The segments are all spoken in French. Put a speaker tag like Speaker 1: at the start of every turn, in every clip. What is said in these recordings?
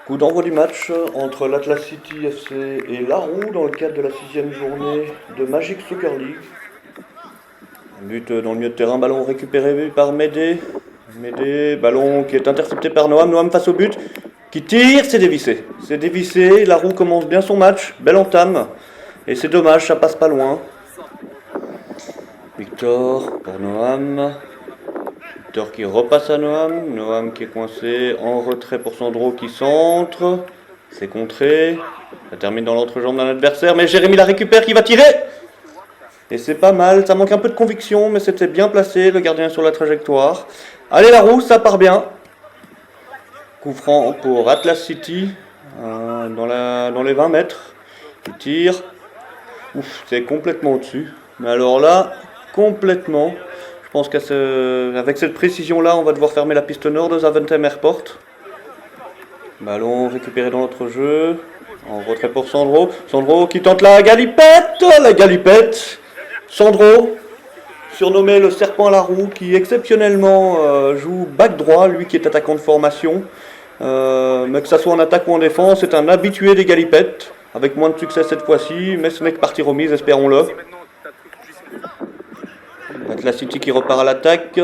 Speaker 1: Coup d'envoi du match entre l'Atlas City FC et Laroux dans le cadre de la 6e journée de Magic Soccer League. Un but dans le milieu de terrain, ballon récupéré par Médé. Médé, ballon qui est intercepté par Noam. Noam face au but, qui tire, c'est dévissé. C'est dévissé, Laroux commence bien son match, belle entame. Et c'est dommage, ça passe pas loin. Victor pour Noam. Victor qui repasse à Noam. Noam qui est coincé en retrait pour Sandro qui centre. C'est contré. Ça termine dans l'entrejambe d'un adversaire. Mais Jérémy la récupère qui va tirer. Et c'est pas mal. Ça manque un peu de conviction. Mais c'était bien placé. Le gardien est sur la trajectoire. Allez Laroux, ça part bien. Coup franc pour Atlas City. Dans les 20 mètres. Il tire. Ouf, c'est complètement au-dessus. Mais alors là, complètement. Je pense qu'avec cette précision-là, on va devoir fermer la piste nord de Zaventem Airport. Ballon récupéré dans notre jeu. En retrait pour Sandro. Sandro qui tente la galipette. La galipette. Sandro, surnommé le serpent à la roue, qui exceptionnellement joue back droit, lui qui est attaquant de formation. Mais que ça soit en attaque ou en défense, c'est un habitué des galipettes. Avec moins de succès cette fois-ci, mais ce n'est que partie remise, espérons-le. Atlas City qui repart à l'attaque,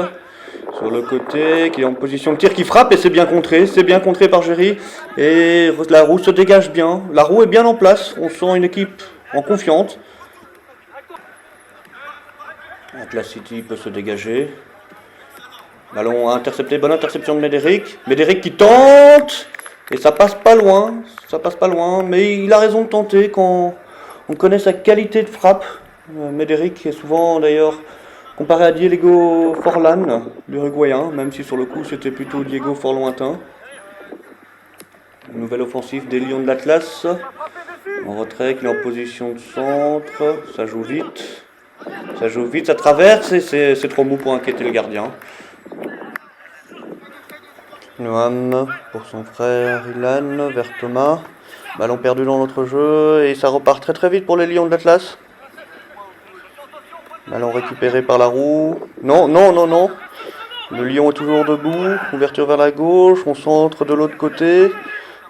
Speaker 1: sur le côté, qui est en position de tir, qui frappe, et c'est bien contré par Géry, et Laroux se dégage bien, Laroux est bien en place, on sent une équipe en confiance. Atlas City peut se dégager, ballon intercepté, bonne interception de Médéric, Médéric qui tente, et ça passe pas loin, mais il a raison de tenter quand on connaît sa qualité de frappe. Médéric est souvent d'ailleurs comparé à Diego Forlán, l'Uruguayen, même si sur le coup c'était plutôt Diego fort lointain. Nouvelle offensive des Lions de l'Atlas. En retrait, qui est en position de centre. Ça joue vite, ça traverse et c'est trop mou pour inquiéter le gardien. Noam pour son frère Ilan vers Thomas. Ballon perdu dans notre jeu et ça repart très vite pour les Lions de l'Atlas. Ballon récupéré par Laroux. Non. Le Lion est toujours debout. Ouverture vers la gauche. On centre de l'autre côté.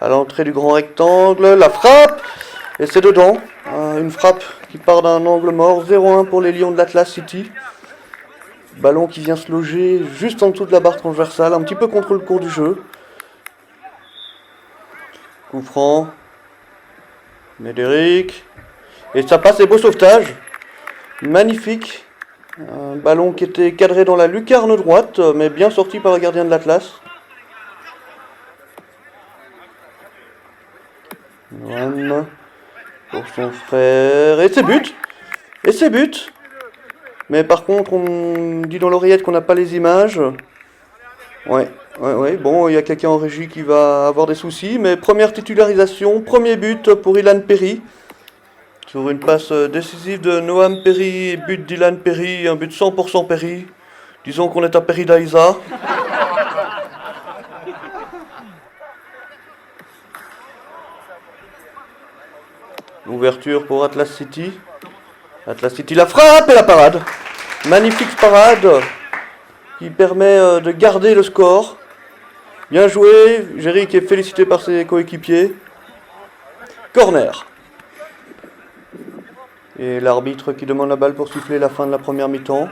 Speaker 1: À l'entrée du grand rectangle. La frappe. Et c'est dedans. Une frappe qui part d'un angle mort. 0-1 pour les Lions de l'Atlas City. Ballon qui vient se loger juste en dessous de la barre transversale. Un petit peu contre le cours du jeu. Coup franc. Médéric. Et ça passe, et beau sauvetage. Magnifique. Un ballon qui était cadré dans la lucarne droite, mais bien sorti par le gardien de l'Atlas. Noam pour son frère. Et c'est but. Mais par contre, on dit dans l'oreillette qu'on n'a pas les images. Ouais. Bon, il y a quelqu'un en régie qui va avoir des soucis. Mais première titularisation, premier but pour Ilan Perry. Sur une passe décisive de Noam Perry, but d'Ilan Perry, un but 100% Perry. Disons qu'on est à Perry d'Aïsa. Ouverture pour Atlas City. Atlas City, la frappe et la parade. Magnifique parade qui permet de garder le score. Bien joué, Géry qui est félicité par ses coéquipiers. Corner. Et l'arbitre qui demande la balle pour siffler la fin de la première mi-temps.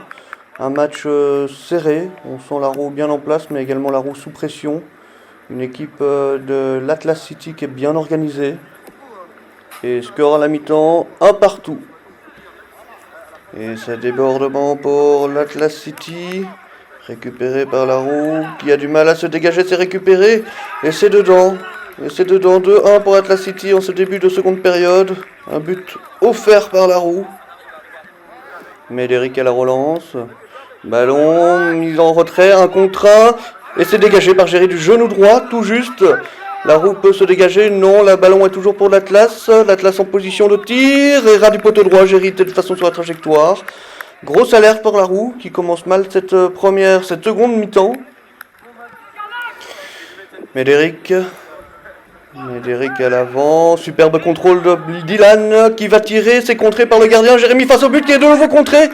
Speaker 1: Un match serré, on sent Laroux bien en place, mais également Laroux sous pression. Une équipe de l'Atlas City qui est bien organisée. Et score à la mi-temps, 1 partout. Et ça débordement pour l'Atlas City. Récupéré par Laroux, qui a du mal à se dégager, c'est récupéré. Et c'est dedans. 2-1 pour Atlas City en ce début de seconde période. Un but offert par Laroux. Médéric à la relance. Ballon mis en retrait, 1 contre 1. Et c'est dégagé par Géry du genou droit, tout juste. Laroux peut se dégager, non, le ballon est toujours pour l'Atlas. L'Atlas en position de tir. Et ras du poteau droit, Géry était de toute façon sur la trajectoire. Grosse alerte pour Laroux qui commence mal cette seconde mi-temps. Médéric à l'avant, superbe contrôle d'Ilan qui va tirer, c'est contré par le gardien. Jérémy face au but qui est de nouveau contré.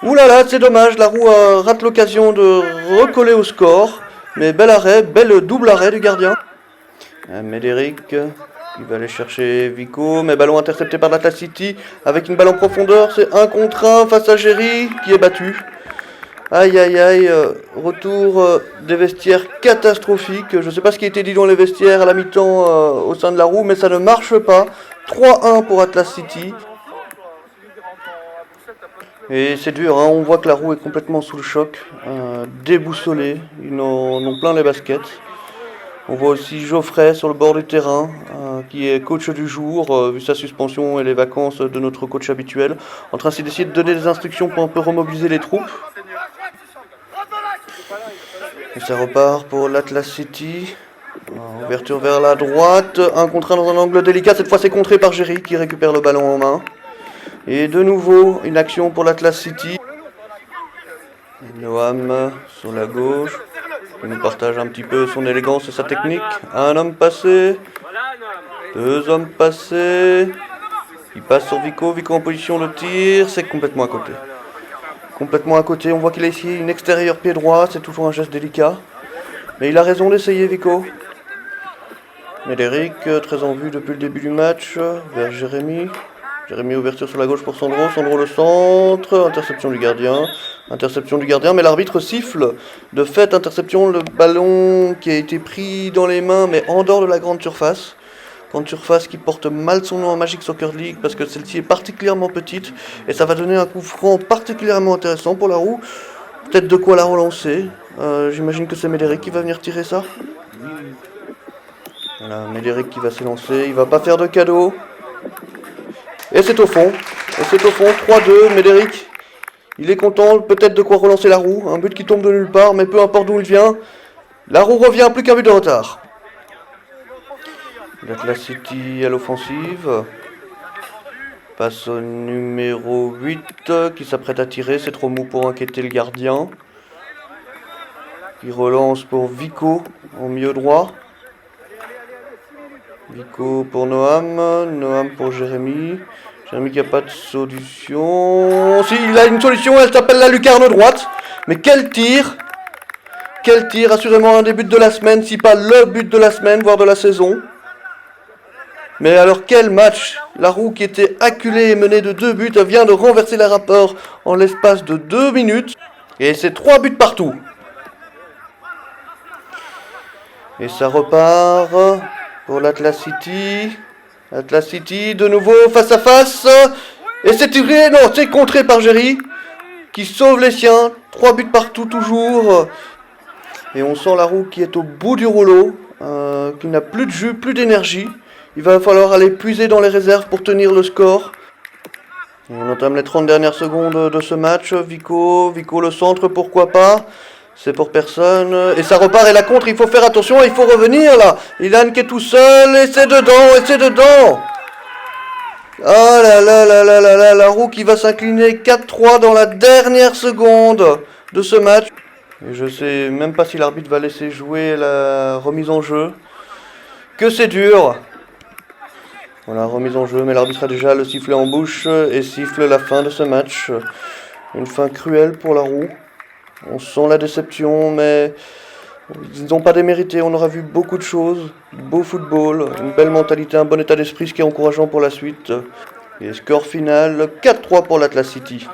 Speaker 1: Ouh là là, c'est dommage, Laroux rate l'occasion de recoller au score. Mais bel arrêt, bel double arrêt du gardien. Médéric qui va aller chercher Vico, mais ballon intercepté par l'Atlas City avec une balle en profondeur. C'est 1 contre 1 face à Géry qui est battu. Aïe aïe aïe, retour des vestiaires catastrophique. Je ne sais pas ce qui a été dit dans les vestiaires à la mi-temps au sein de la roue, mais ça ne marche pas. 3-1 pour Atlas City. Et c'est dur, hein, on voit que la roue est complètement sous le choc, déboussolée, ils en ont plein les baskets. On voit aussi Geoffrey sur le bord du terrain, qui est coach du jour, vu sa suspension et les vacances de notre coach habituel, en train d'essayer de donner des instructions pour un peu remobiliser les troupes. Et ça repart pour l'Atlas City. Ouverture vers la droite, 1 contre 1 dans un angle délicat, cette fois c'est contré par Géry qui récupère le ballon en main. Et de nouveau, une action pour l'Atlas City. Noam sur la gauche, il nous partage un petit peu son élégance et sa technique. Un homme passé, 2 hommes passés. Il passe sur Vico, Vico en position de tir, c'est complètement à côté. Complètement à côté, on voit qu'il a essayé une extérieure pied droit, c'est toujours un geste délicat. Mais il a raison d'essayer Vico. Médéric, très en vue depuis le début du match, vers Jérémy. Jérémy ouverture sur la gauche pour Sandro, Sandro le centre, interception du gardien, mais l'arbitre siffle. De fait, interception, le ballon qui a été pris dans les mains, mais en dehors de la grande surface. Grande surface qui porte mal son nom en Magic Soccer League parce que celle-ci est particulièrement petite et ça va donner un coup franc particulièrement intéressant pour la roue. Peut-être de quoi la relancer. J'imagine que c'est Médéric qui va venir tirer ça. Voilà, Médéric qui va s'élancer, il va pas faire de cadeau. Et c'est au fond, 3-2, Médéric, il est content, peut-être de quoi relancer la roue, un but qui tombe de nulle part, mais peu importe d'où il vient, la roue revient, plus qu'un but de retard. L'Atlas City à l'offensive, passe au numéro 8 qui s'apprête à tirer, c'est trop mou pour inquiéter le gardien. Il relance pour Vico en milieu droit. Vico pour Noam, Noam pour Jérémy. Jérémy qui n'a pas de solution. Si, il a une solution, elle s'appelle la lucarne droite. Mais quel tir! Quel tir, assurément un des buts de la semaine, si pas le but de la semaine, voire de la saison. Mais alors quel match! La roue qui était acculée et menée de 2 buts vient de renverser les rapports en l'espace de 2 minutes. Et c'est 3 buts partout. Et ça repart pour l'Atlas City. Atlas City de nouveau face à face. Et c'est tiré, non, c'est contré par Géry qui sauve les siens. 3 buts partout toujours. Et on sent la roue qui est au bout du rouleau, qui n'a plus de jus, plus d'énergie. Il va falloir aller puiser dans les réserves pour tenir le score. Et on entame les 30 dernières secondes de ce match. Vico le centre, pourquoi pas. C'est pour personne. Et ça repart et la contre, il faut faire attention, il faut revenir là. Ilan qui est tout seul et c'est dedans. Ah là là là là là là, la roue qui va s'incliner 4-3 dans la dernière seconde de ce match. Et je sais même pas si l'arbitre va laisser jouer la remise en jeu. Que c'est dur. Voilà, remise en jeu, mais l'arbitre a déjà le sifflet en bouche et siffle la fin de ce match. Une fin cruelle pour la roue. On sent la déception, mais ils n'ont pas démérité. On aura vu beaucoup de choses. Beau football, une belle mentalité, un bon état d'esprit, ce qui est encourageant pour la suite. Et score final 4-3 pour l'Atlas City.